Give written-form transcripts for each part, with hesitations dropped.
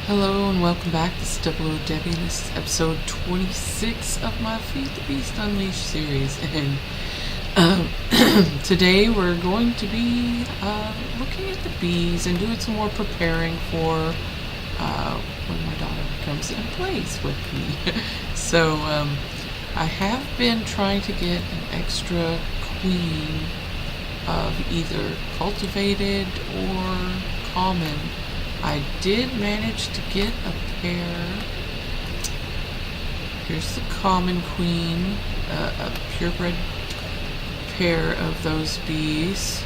Hello and welcome back. This is 00debbie. This is episode 26 of my FTB Unleashed series. And today we're going to be looking at the bees and doing some more preparing for when my daughter comes and plays with me. So I have been trying to get an extra queen of either cultivated or common. I did manage to get a pair. Here's the common queen, a purebred pair of those bees.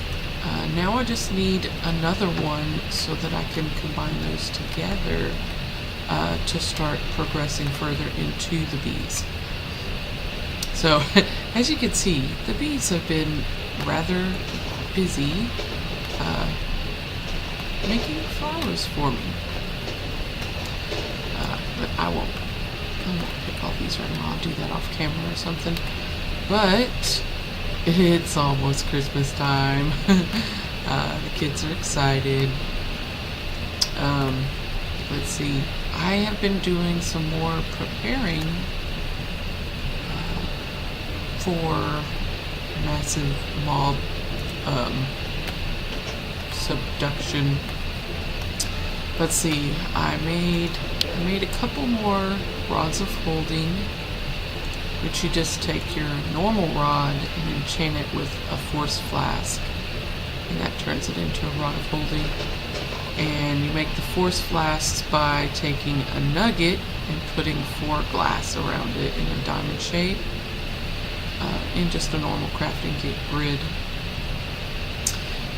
Now I just need another one so that I can combine those together to start progressing further into the bees. So as you can see, the bees have been rather busy making flowers for me. But I won't pick all these right now. I'll do that off camera or something. But it's almost Christmas time. The kids are excited. Let's see. I have been doing some more preparing for massive mob subduction. Let's see, I made a couple more rods of holding, which you just take your normal rod and enchant it with a force flask, and that turns it into a rod of holding. And you make the force flasks by taking a nugget and putting 4 glass around it in a diamond shape in just a normal crafting grid.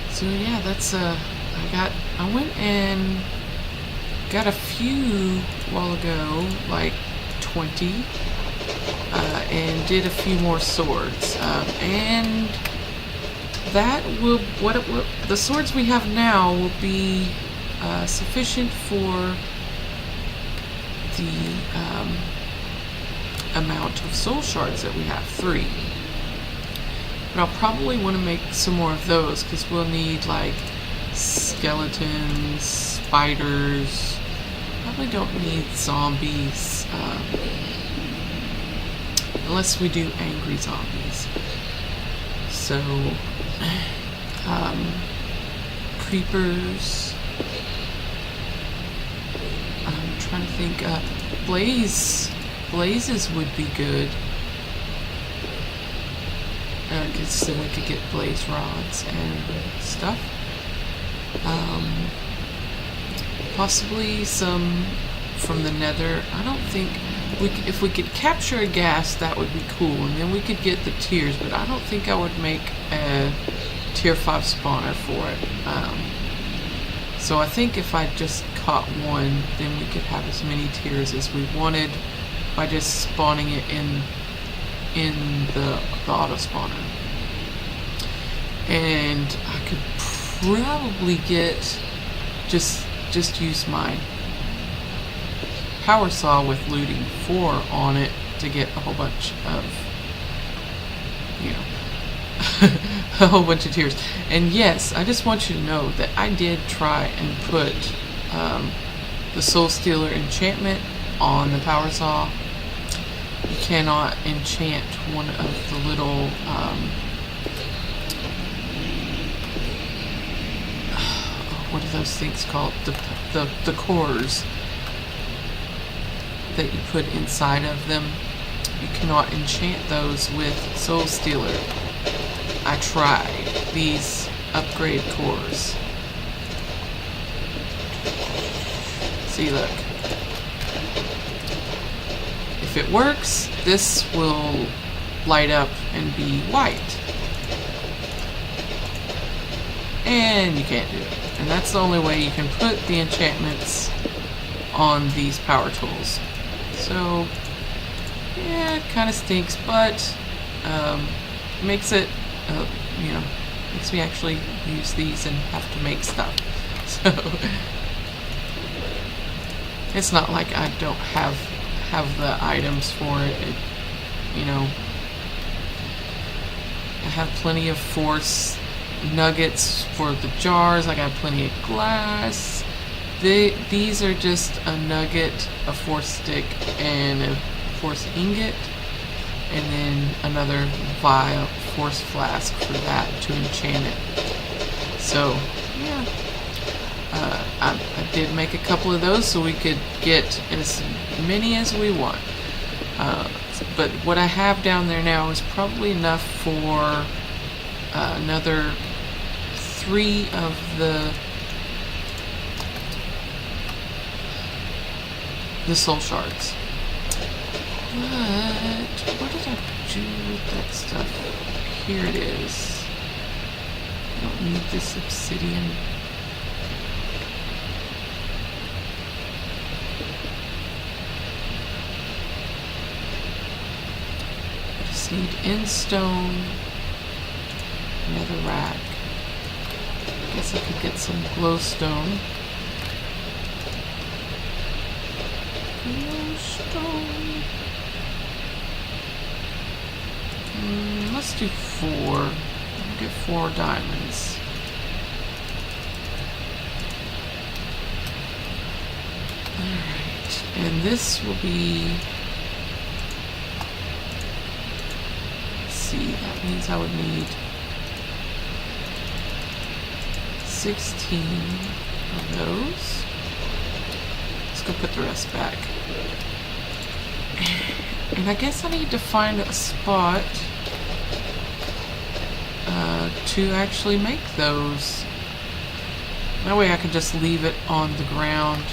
So yeah, that's I went and got a few while ago, like 20, and did a few more swords, and that will the swords we have now will be sufficient for the amount of soul shards that we have, 3. But I'll probably want to make some more of those because we'll need like skeletons, spiders. Probably don't need zombies unless we do angry zombies. So creepers. I'm trying to think. Blazes would be good. Because then we could get blaze rods and stuff. Possibly some from the nether. I don't think if we could capture a gas, that would be cool, and then we could get the tiers, but I don't think I would make a tier 5 spawner for it. So I think if I just caught one, then we could have as many tiers as we wanted by just spawning it in the auto spawner. And I could probably get just use my power saw with looting 4 on it to get a whole bunch of, a whole bunch of tiers. And yes, I just want you to know that I did try and put the Soul Stealer enchantment on the power saw. You cannot enchant one of the little what are those things called? The cores that you put inside of them. You cannot enchant those with Soul Stealer. I tried these upgrade cores. See, look. If it works, this will light up and be white. And you can't do it. And that's the only way you can put the enchantments on these power tools. So, yeah, it kind of stinks, but makes it, makes me actually use these and have to make stuff. So, it's not like I don't have the items for it. I have plenty of force nuggets for the jars. I got plenty of glass. These are just a nugget, a force stick, and a force ingot, and then another vial, force flask for that to enchant it. So, yeah. I did make a couple of those so we could get as many as we want. But what I have down there now is probably enough for another 3 of the soul shards. But what did I do with that stuff? Here it is. I don't need this obsidian. Need end stone, another rack. Guess I could get some glowstone. Glowstone. Let's do 4. I'll get 4 diamonds. Alright, and this will be... that means I would need 16 of those. Let's go put the rest back. And I guess I need to find a spot to actually make those. That way I can just leave it on the ground.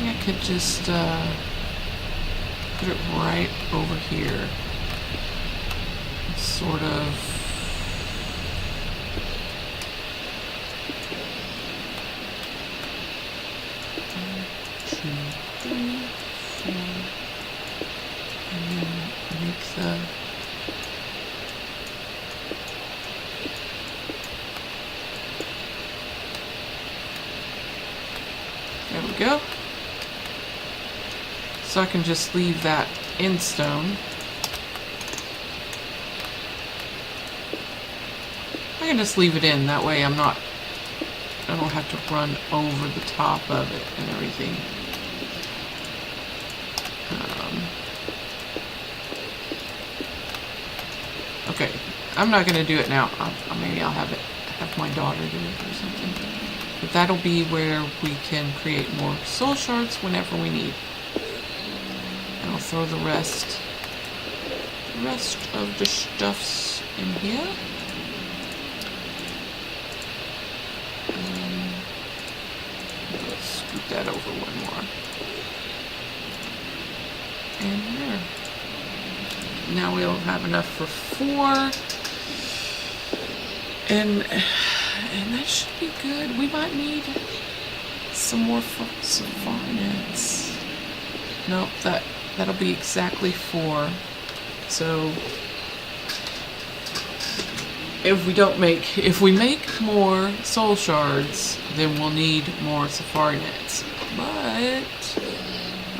I could just put it right over here. Sort of. 1, 2, 3, 4, and then make the there we go. So I can just leave that end stone. I can just leave it in, that way I don't have to run over the top of it and everything. Okay, I'm not gonna do it now. Maybe I'll have my daughter do it or something. But that'll be where we can create more soul shards whenever we need. Throw the rest of the stuffs in here. Let's scoot that over one more. And there. Now we'll have enough for 4. And that should be good. We might need some more farnets. Nope, that'll be exactly 4. So if we make more soul shards, then we'll need more safari nets. But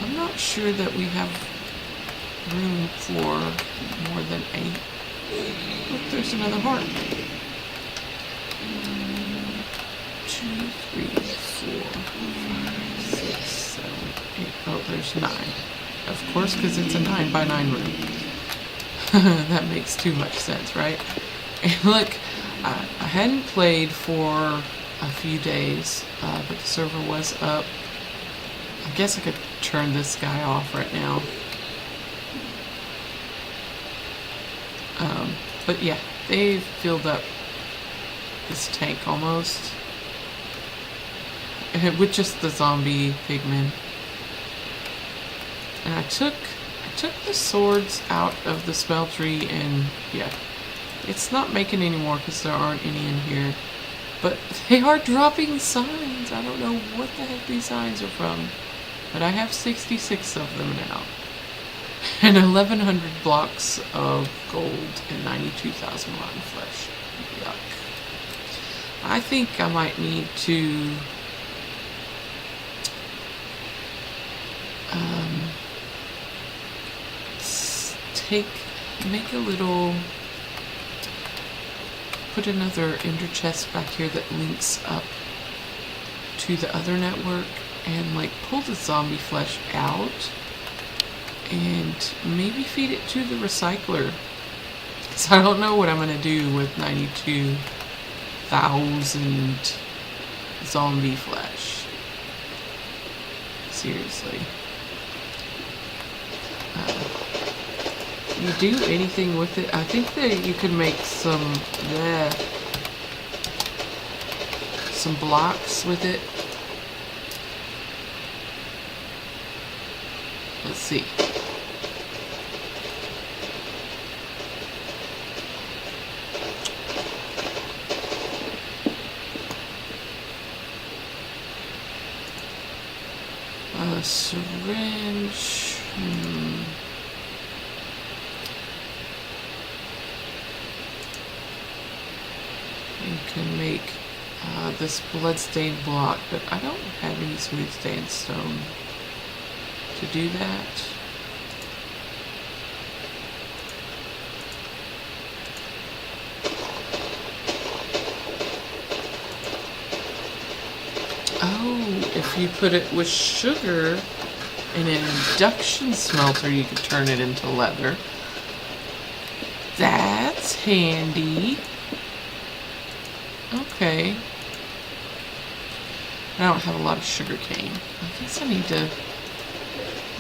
I'm not sure that we have room for more than 8. Look, there's another heart. 2, 3, 4, 5, 6, 7, 8. Oh, there's 9. Of course, because it's a 9 by 9 room. That makes too much sense, right? And look, I hadn't played for a few days, but the server was up. I guess I could turn this guy off right now. But yeah, they've filled up this tank almost. With just the zombie pigmen. And I took the swords out of the smeltery, and yeah, it's not making any more because there aren't any in here. But they are dropping signs. I don't know what the heck these signs are from. But I have 66 of them now. And 1,100 blocks of gold and 92,000 rotten flesh. Yuck. I think I might need to make a little put another ender chest back here that links up to the other network and like pull the zombie flesh out and maybe feed it to the recycler. Because I don't know what I'm going to do with 92,000 zombie flesh. Seriously. You do anything with it? I think that you could make some blocks with it. Let's see. A syringe. You can make this bloodstained block, but I don't have any smooth sandstone to do that. Oh, if you put it with sugar in an induction smelter, you could turn it into leather. That's handy. Okay. I don't have a lot of sugar cane. I guess I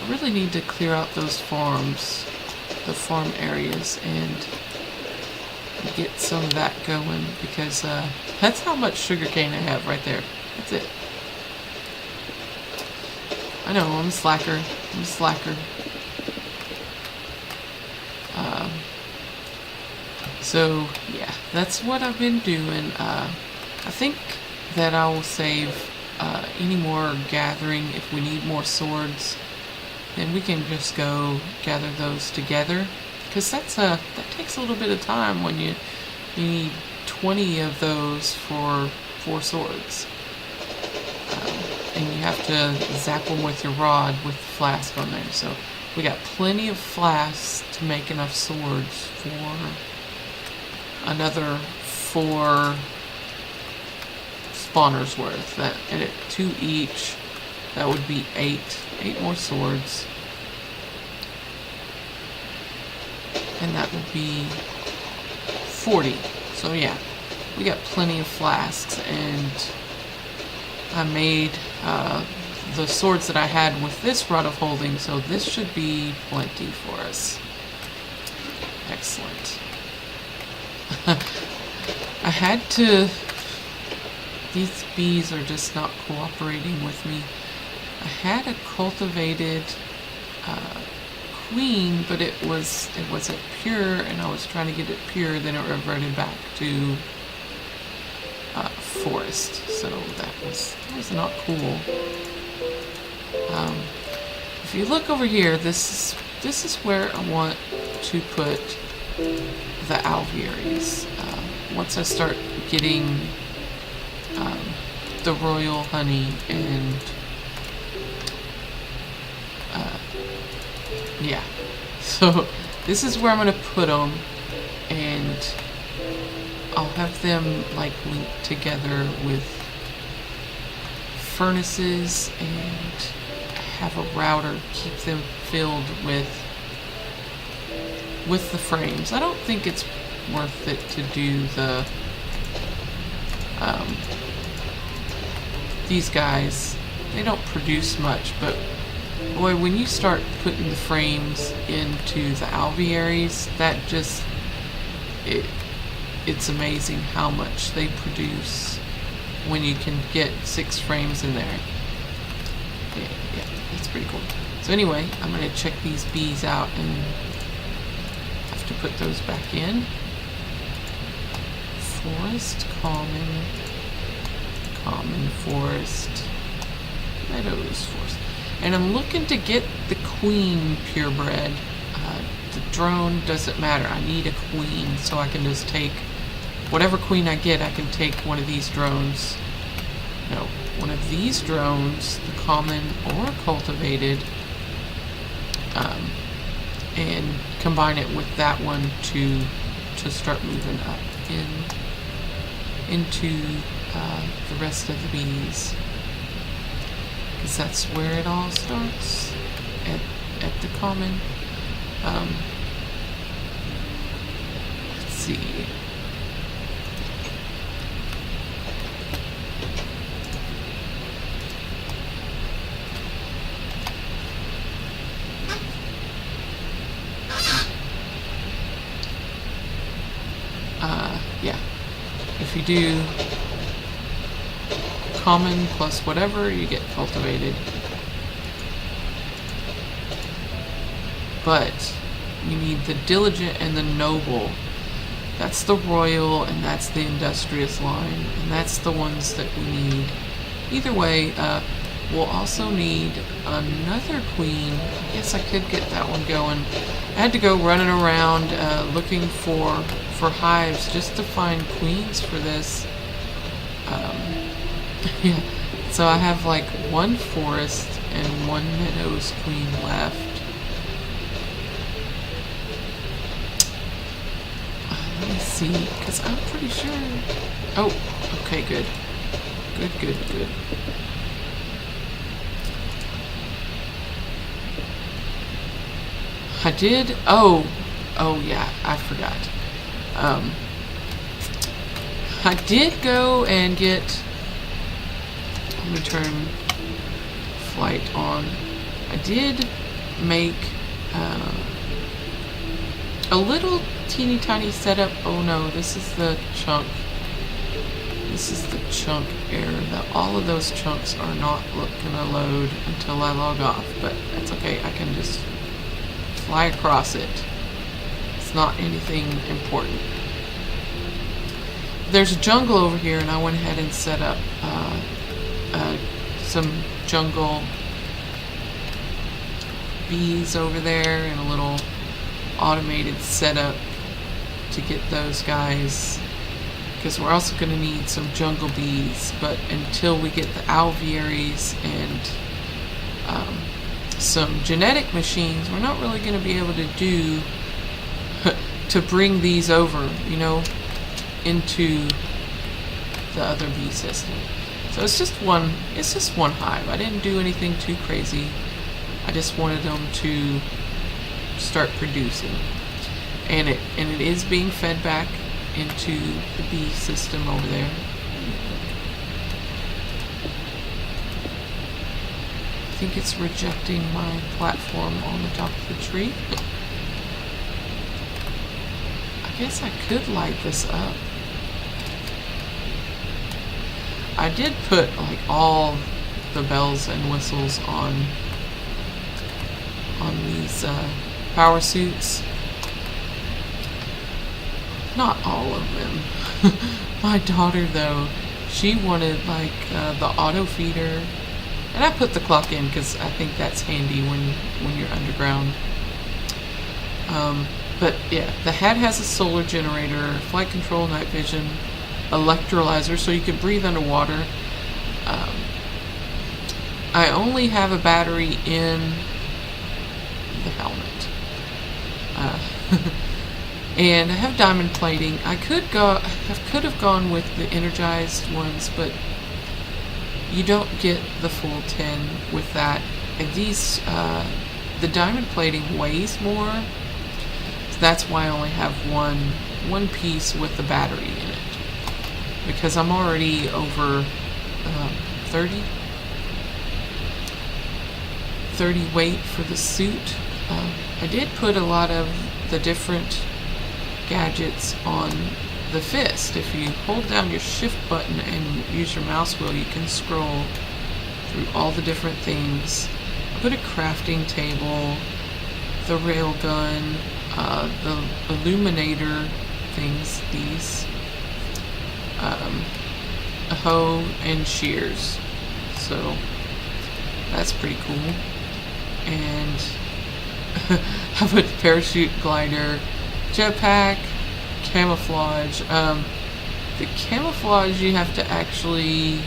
really need to clear out those farms, the farm areas, and get some of that going, because that's how much sugar cane I have right there. That's it. I know, I'm a slacker. I'm a slacker. So, yeah, that's what I've been doing. I think that I will save any more gathering. If we need more swords, then we can just go gather those together. Because that takes a little bit of time when you need 20 of those for 4 swords. And you have to zap them with your rod with the flask on there. So we got plenty of flasks to make enough swords for another 4 spawners worth. That, and at 2 each, that would be 8 more swords. And that would be 40. So yeah, we got plenty of flasks, and I made the swords that I had with this rod of holding, so this should be plenty for us. Excellent. I had to... These bees are just not cooperating with me. I had a cultivated queen, but it wasn't pure, and I was trying to get it pure, then it reverted back to forest. So that was not cool. If you look over here, this is where I want to put the alvearies. Once I start getting the royal honey and yeah, so this is where I'm going to put them, and I'll have them like linked together with furnaces and have a router keep them filled with the frames. I don't think it's worth it to do the these guys. They don't produce much, but boy, when you start putting the frames into the alvearies, that just it's amazing how much they produce when you can get 6 frames in there. Yeah, that's pretty cool. So anyway, I'm going to check these bees out and have to put those back in. Forest, common, forest, meadows, forest. And I'm looking to get the queen purebred. The drone doesn't matter. I need a queen, so I can just take whatever queen I get. I can take one of these drones. No, one of these drones, the common or cultivated, and combine it with that one to start moving up in into the rest of the bees, because that's where it all starts, at the common. Let's see. Yeah. If you do common plus whatever, you get cultivated. But you need the diligent and the noble. That's the royal and that's the industrious line, and that's the ones that we need. Either way, we'll also need another queen. I guess I could get that one going. I had to go running around looking for hives just to find queens for this. Yeah, so I have like one forest and one meadows queen left. Let me see, because I'm pretty sure. Oh, okay, good. Good. I did. Oh yeah, I forgot. I did go and get. Let me turn flight on. I did make a little teeny tiny setup. Oh no, this is the chunk. This is the chunk error. All of those chunks are not gonna load until I log off, but that's okay. I can just fly across it. It's not anything important. There's a jungle over here, and I went ahead and set up some jungle bees over there and a little automated setup to get those guys, because we're also going to need some jungle bees. But until we get the alvearies and some genetic machines, we're not really going to be able to do to bring these over, into the other bee system. So it's just one hive. I didn't do anything too crazy. I just wanted them to start producing, and it is being fed back into the bee system over there. I think it's rejecting my platform on the top of the tree. I guess I could light this up. I did put like all the bells and whistles on these power suits. Not all of them. My daughter though, she wanted like the auto feeder, and I put the clock in because I think that's handy when you're underground. But yeah, the hat has a solar generator, flight control, night vision, electrolyzer, so you can breathe underwater. I only have a battery in the helmet, and I have diamond plating. I could have gone with the energized ones, but you don't get the full 10 with that. And these, the diamond plating weighs more, so that's why I only have one piece with the battery in it, because I'm already over 30 weight for the suit. I did put a lot of the different gadgets on the fist. If you hold down your shift button and use your mouse wheel, you can scroll through all the different things. I put a crafting table, the rail gun, the illuminator things, these, a hoe, and shears. So that's pretty cool. And I put parachute, glider, jetpack, camouflage. The camouflage you have to actually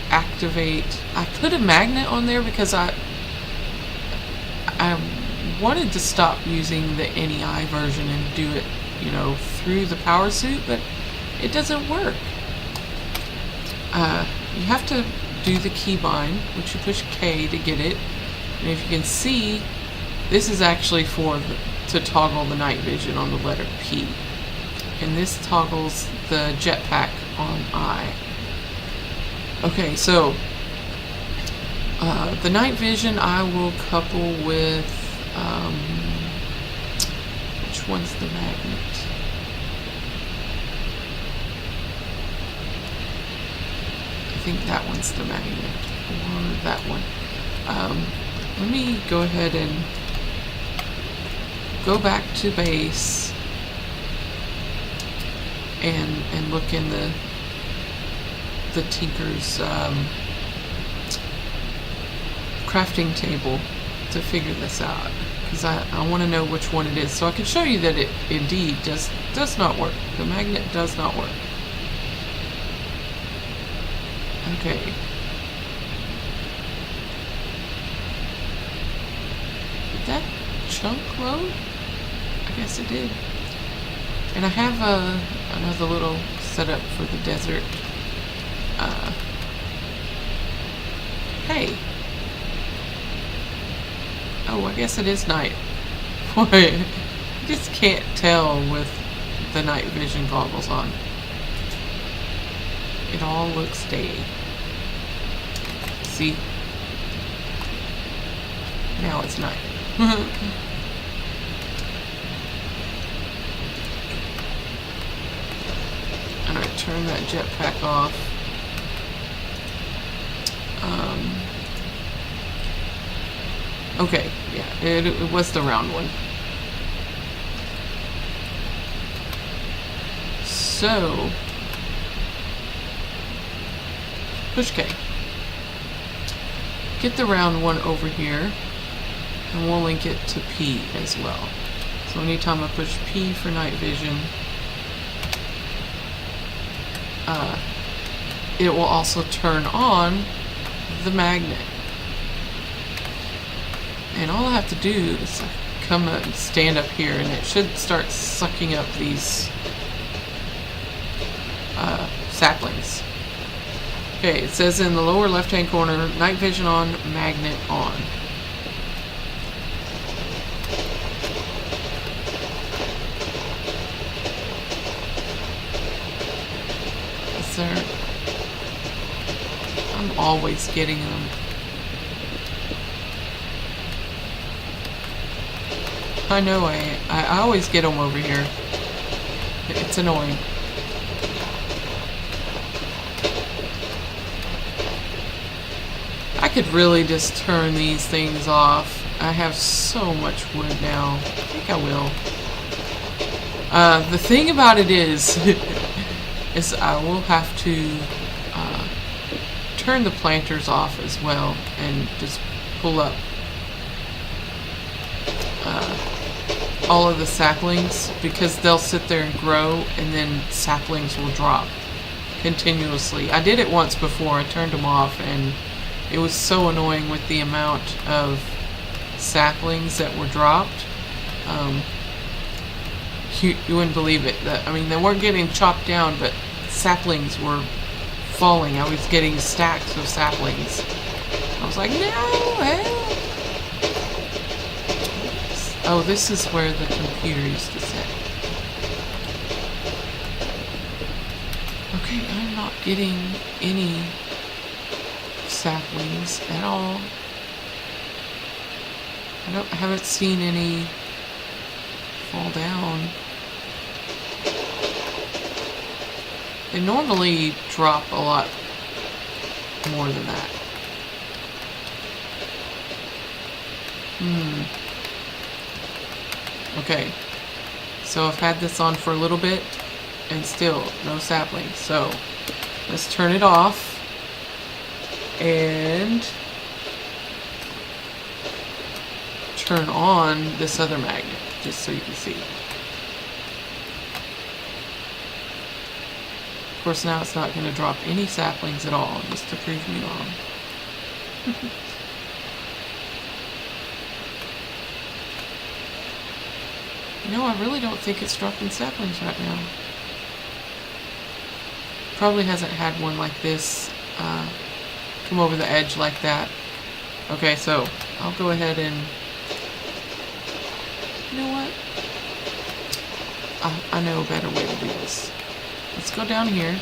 activate. I put a magnet on there because I wanted to stop using the NEI version and do it, through the power suit, but it doesn't work. You have to do the keybind, which you push K to get it. And if you can see, this is actually to toggle the night vision on the letter P. And this toggles the jetpack on I. Okay, so the night vision I will couple with, which one's the magnet? I think that one's the magnet, or that one. Let me go ahead and go back to base and look in the Tinker's crafting table to figure this out, because I want to know which one it is, so I can show you that it indeed does not work. The magnet does not work. Okay. Did that chunk load? I guess it did. And I have another little setup for the desert. Hey. Oh, I guess it is night. Boy, I just can't tell with the night vision goggles on. It all looks day. See? Now it's night. Alright, turn that jetpack off. Okay, yeah, it was the round one. So, push K. Get the round one over here, and we'll link it to P as well. So anytime I push P for night vision, it will also turn on the magnet. And all I have to do is come up and stand up here, and it should start sucking up these saplings. Okay, it says in the lower left-hand corner, night vision on, magnet on. Is there... I'm always getting them. I know I always get them over here. It's annoying. I could really just turn these things off. I have so much wood now. I think I will. The thing about it is I will have to turn the planters off as well and just pull up all of the saplings, because they'll sit there and grow and then saplings will drop continuously. I did it once before. I turned them off and it was so annoying with the amount of saplings that were dropped. You wouldn't believe it. I mean, they weren't getting chopped down, but saplings were falling. I was getting stacks of saplings. I was like, no, help! Oh, this is where the computer used to sit. Okay, I'm not getting any saplings at all. I haven't seen any fall down. They normally drop a lot more than that. Okay, so I've had this on for a little bit and still no saplings. So let's turn it off and turn on this other magnet just so you can see. Of course, now it's not going to drop any saplings at all, just to prove me wrong. You know, I really don't think it's dropping saplings right now. Probably hasn't had one like this come over the edge like that. Okay, so I'll go ahead and, you know what? I know a better way to do this. Let's go down here.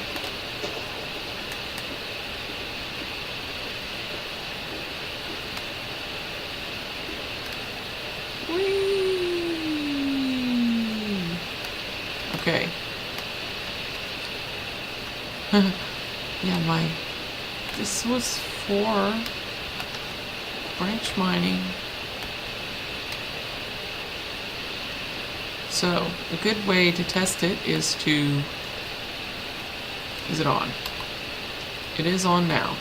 Whee! Okay. Yeah, this was for branch mining. So, a good way to test it is is it on? It is on now.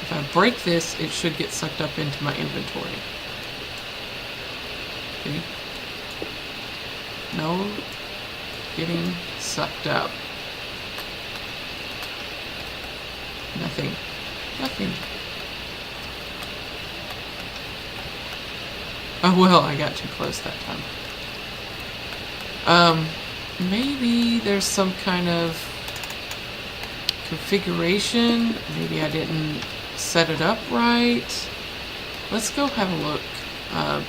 If I break this, it should get sucked up into my inventory. Okay. No getting sucked up. Nothing. Nothing. Oh well, I got too close that time. Maybe there's some kind of configuration. Maybe I didn't set it up right. Let's go have a look.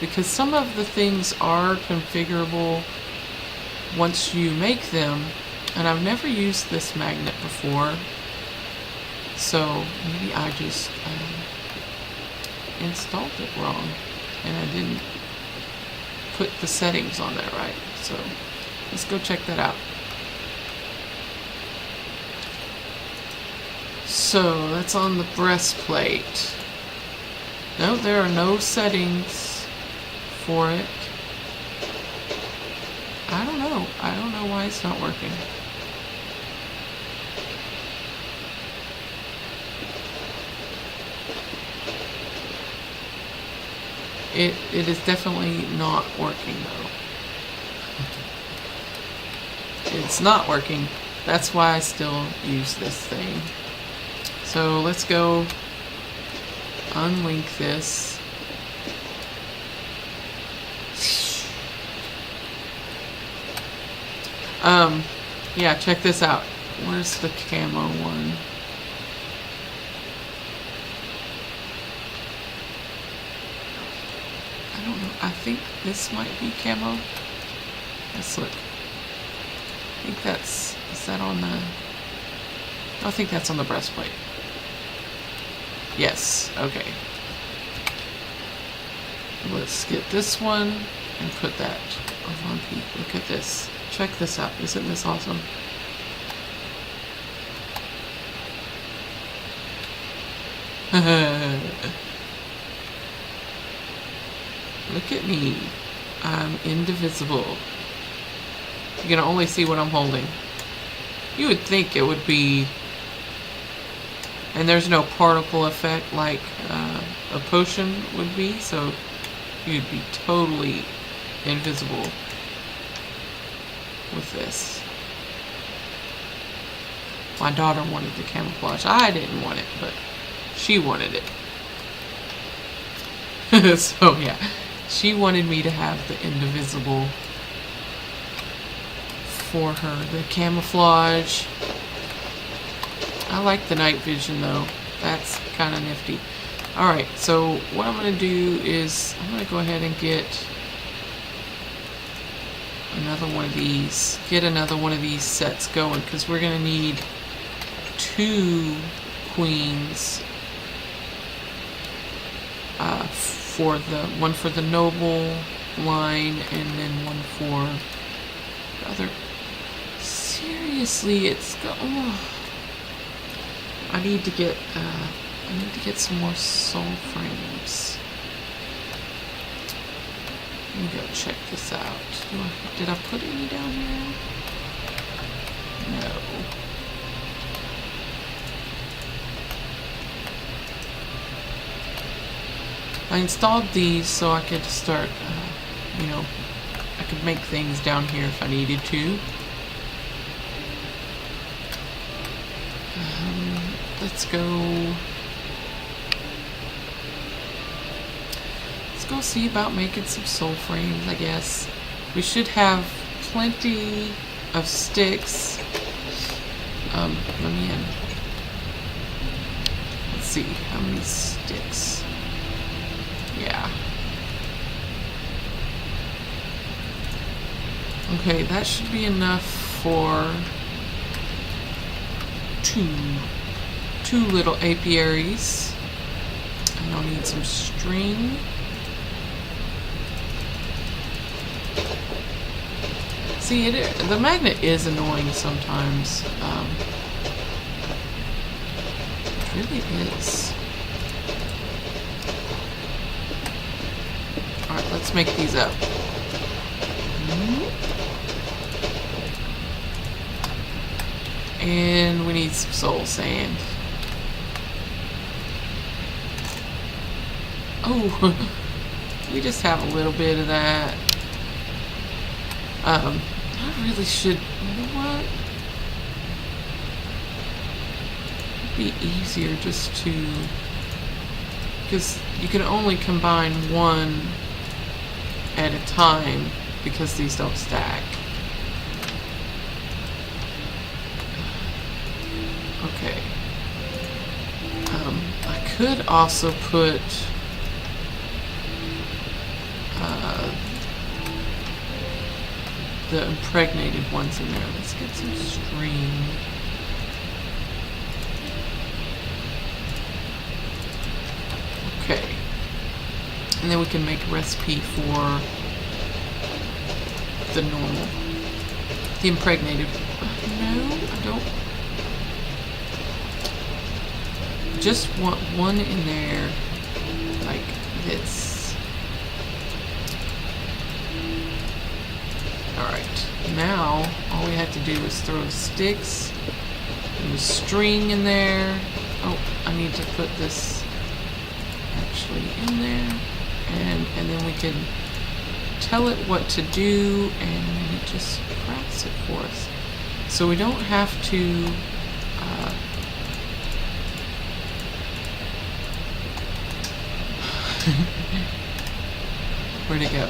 Because some of the things are configurable once you make them. And I've never used this magnet before. So maybe I just installed it wrong. And I didn't put the settings on there right. So let's go check that out. So that's on the breastplate. No, there are no settings for it. I don't know. I don't know why it's not working. It is definitely not working though. It's not working. That's why I still use this thing. So let's go unlink this. Yeah, check this out. Where's the camo one? I don't know. I think this might be camo. Let's look. I think is that on the, I think that's on the breastplate. Yes, okay. Let's get this one and put that on P. Look at this. Check this out. Isn't this awesome? Look at me. I'm indivisible. You can only see what I'm holding. You would think it would be... And there's no particle effect like a potion would be, so you'd be totally invisible with this. My daughter wanted the camouflage. I didn't want it, but she wanted it. So yeah, she wanted me to have the indivisible for her. The camouflage. I like the night vision though. That's kind of nifty. Alright, so what I'm going to do is I'm going to go ahead and get another one of these. Get another one of these sets going because we're going to need 2 queens for the one for the noble line and then one for the other. Seriously, it's I need to get some more soul frames. Let me go check this out. Did I put any down here? No. I installed these so I could start, you know, I could make things down here if I needed to. Let's go see about making some soul frames, I guess. We should have plenty of sticks let me in. Let's see, how many sticks? Yeah. Okay, that should be enough for two little apiaries. And I'll need some string. See, the magnet is annoying sometimes. It really is. Alright, let's make these up. And we need some soul sand. Oh, we just have a little bit of that. I really should, you know what? It'd be easier just to, because you can only combine one at a time because these don't stack. Okay. I could also put the impregnated ones in there. Let's get some string. Okay. And then we can make a recipe for the normal. The impregnated. No, I don't. Just want one in there like this. Alright, now all we have to do is throw sticks and the string in there. Oh, I need to put this actually in there. And then we can tell it what to do and it just crafts it for us. So we don't have to where'd it go?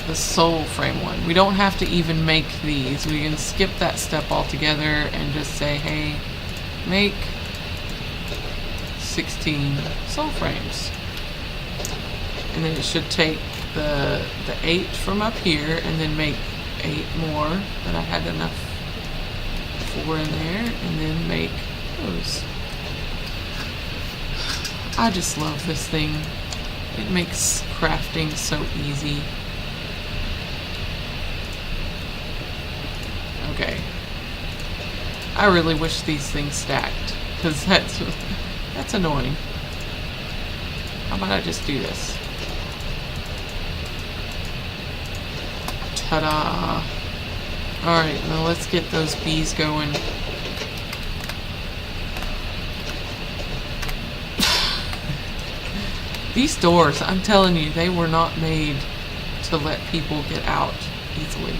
The soul frame one. We don't have to even make these. We can skip that step altogether and just say, hey, make 16 soul frames. And then it should take the 8 from up here and then make 8 more that I had enough for in there and then make those. I just love this thing. It makes crafting so easy. Okay. I really wish these things stacked, because that's annoying. How about I just do this? Ta-da! Alright, now let's get those bees going. These doors, I'm telling you, they were not made to let people get out easily.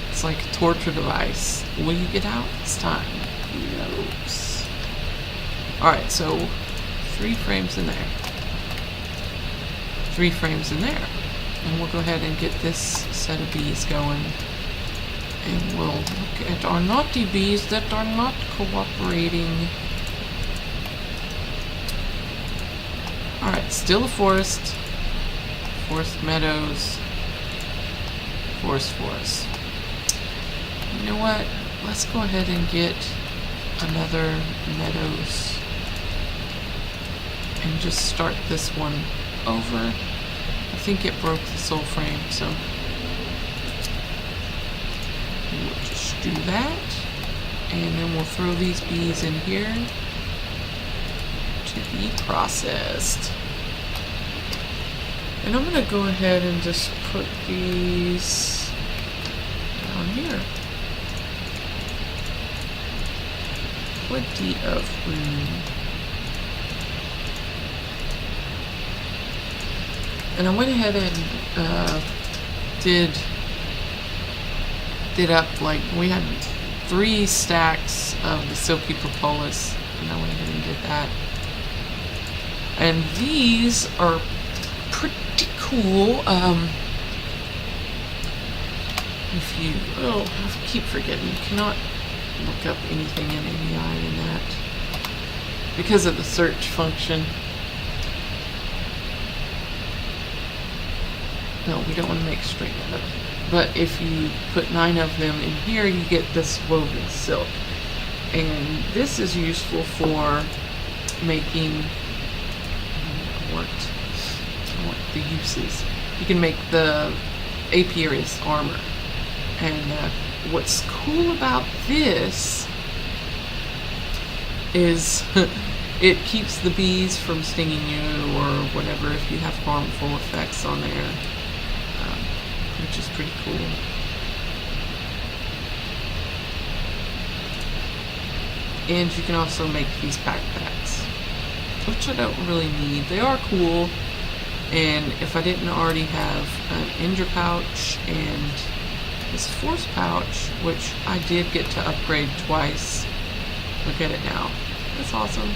It's like a torture device. Will you get out this time? Who knows? Alright, so 3 frames in there. 3 frames in there. And we'll go ahead and get this set of bees going. And we'll look at our naughty bees that are not cooperating. Alright, still a forest. Forest meadows. Forest. You know what? Let's go ahead and get another meadows. And just start this one over. I think it broke the soul frame, so we'll just do that. And then we'll throw these bees in here to be processed. And I'm going to go ahead and just put these down here. Plenty of room. And I went ahead and did up, like, we had 3 stacks of the silky propolis, and I went ahead and did that. And these are pretty cool. If you, I keep forgetting, you cannot look up anything in ABI in that because of the search function. No, we don't want to make straight leather. But if you put 9 of them in here, you get this woven silk. And this is useful for making, I want the uses. You can make the apiary's armor. And what's cool about this is it keeps the bees from stinging you or whatever if you have harmful effects on there, which is pretty cool. And you can also make these backpacks, which I don't really need. They are cool, and if I didn't already have an Indra pouch and this force pouch, which I did get to upgrade twice. Look at it now. That's awesome.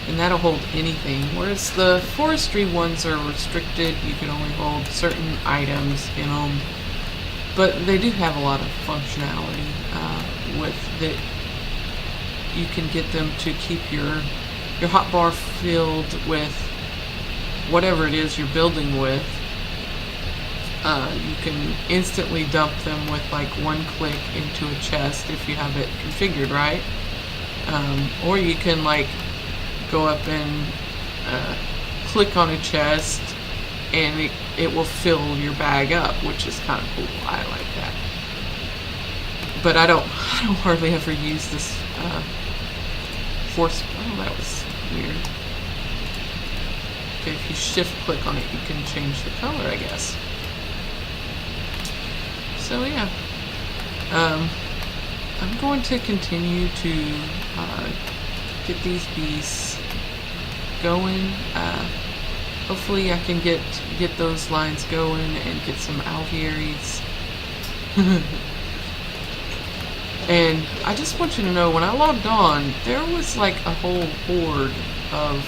And that'll hold anything, whereas the forestry ones are restricted. You can only hold certain items in them, but they do have a lot of functionality with that. You can get them to keep your hotbar filled with whatever it is you're building with. You can instantly dump them with like one click into a chest if you have it configured right. Or you can like go up and click on a chest and it will fill your bag up, which is kind of cool. I like that. But I don't hardly ever use this force. Oh, that was weird. Okay, if you shift click on it, you can change the color, I guess. So yeah, I'm going to continue to get these bees going. Hopefully I can get those lines going and get some alvearies. And I just want you to know, when I logged on, there was like a whole horde of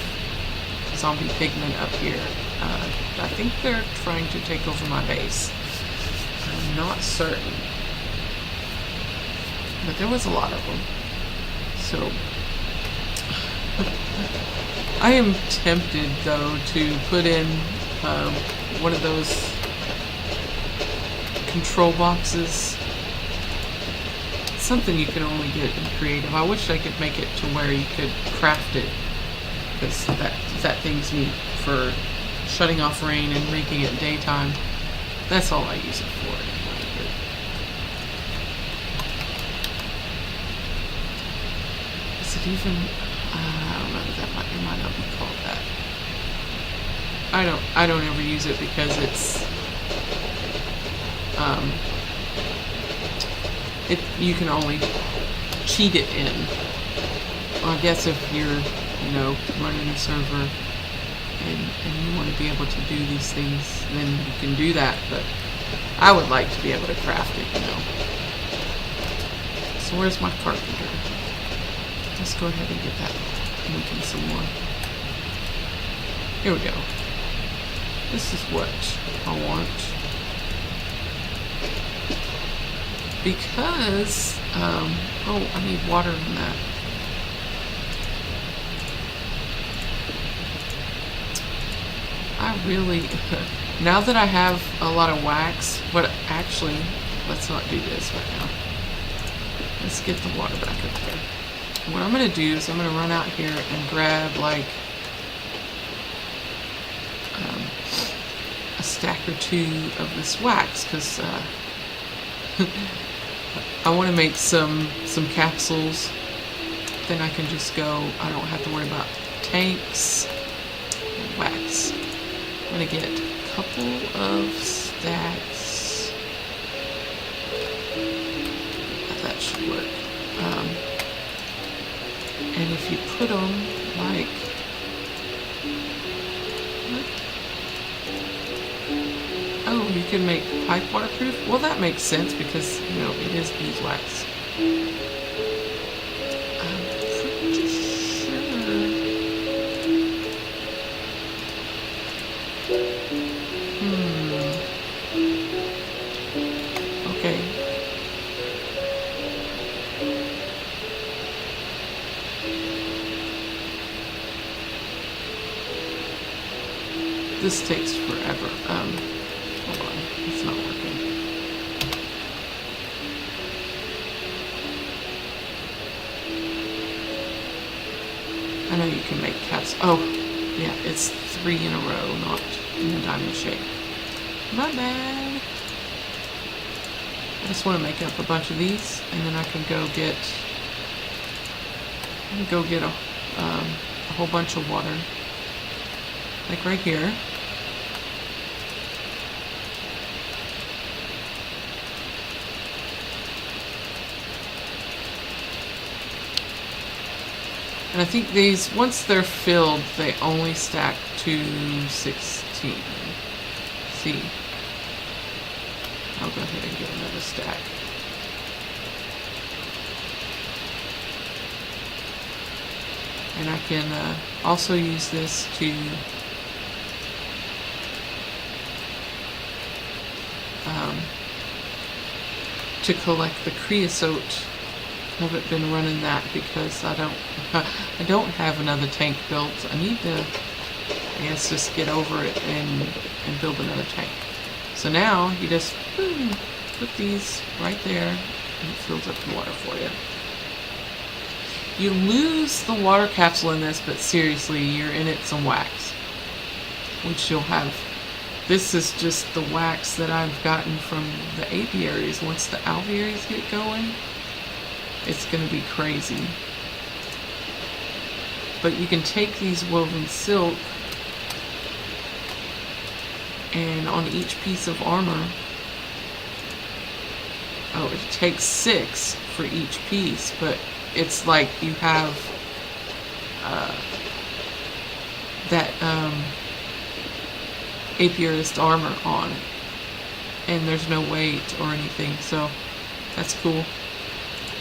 zombie pigmen up here. I think they're trying to take over my base. I'm not certain. But there was a lot of them. So I am tempted though to put in one of those control boxes. Something you can only get in creative. I wish I could make it to where you could craft it, because that thing's neat for shutting off rain and making it daytime. That's all I use it for anyway. But is it even? I don't know. It might not be called that. I don't ever use it because it's you can only cheat it in. Well, I guess if you're running a server and you want to be able to do these things, then you can do that, but I would like to be able to craft it, So where's my carpenter? Let's go ahead and get that moving some more. Here we go. This is what I want. Because, oh, I need water in that. I really, now that I have a lot of wax, but actually, let's not do this right now. Let's get the water back up there. What I'm going to do is I'm going to run out here and grab like a stack or two of this wax, because I want to make some capsules. Then I can just go, I don't have to worry about tanks and wax. I'm going to get a couple of stacks. That should work. And if you put them like, oh, you can make pipe waterproof? Well, that makes sense because, it is beeswax. I'm pretty sure. Okay. This takes forever. Hold on, it's not working. I know you can make caps. Oh, yeah, it's 3 in a row, not in a diamond shape. My bad. I just want to make up a bunch of these, and then I can go get a whole bunch of water, like right here. And I think these, once they're filled, they only stack to 16. See? I'll go ahead and get another stack. And I can also use this to collect the creosote. I haven't been running that because I don't have another tank built. I need to, I guess, just get over it and build another tank. So now you just put these right there and it fills up the water for you. You lose the water capsule in this, but seriously, you're in it some wax, which you'll have. This is just the wax that I've gotten from the apiaries. Once the alvearies get going, it's going to be crazy. But you can take these woven silk, and on each piece of armor, oh, it takes 6 for each piece, but it's like you have that apiarist armor on, and there's no weight or anything, so that's cool.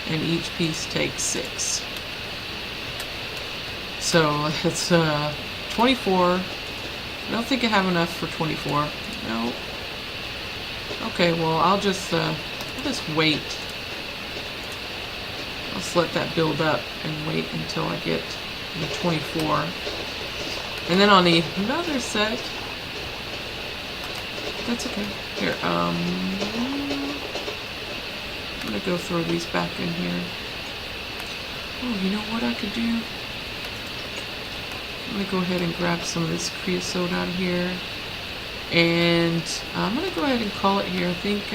And each piece takes 6. So it's 24. I don't think I have enough for 24. No. Okay, well I'll just wait. I'll just let that build up and wait until I get the 24. And then I'll need another set. That's okay. Here, I'm gonna go throw these back in here. Oh, you know what I could do? I'm gonna go ahead and grab some of this creosote out of here. And I'm gonna go ahead and call it here. I think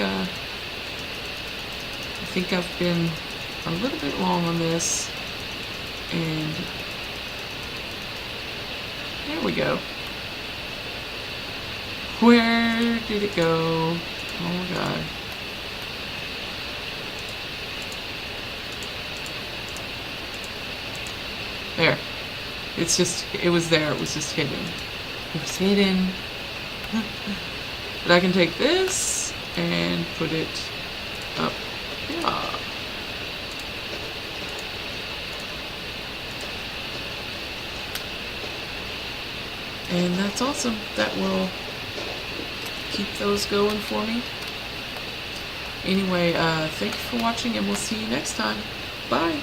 I've been a little bit long on this. And there we go. Where did it go? Oh my god. There. It's just, it was there. It was just hidden. It was hidden. But I can take this and put it up here. And that's awesome. That will keep those going for me. Anyway, thank you for watching, and we'll see you next time. Bye.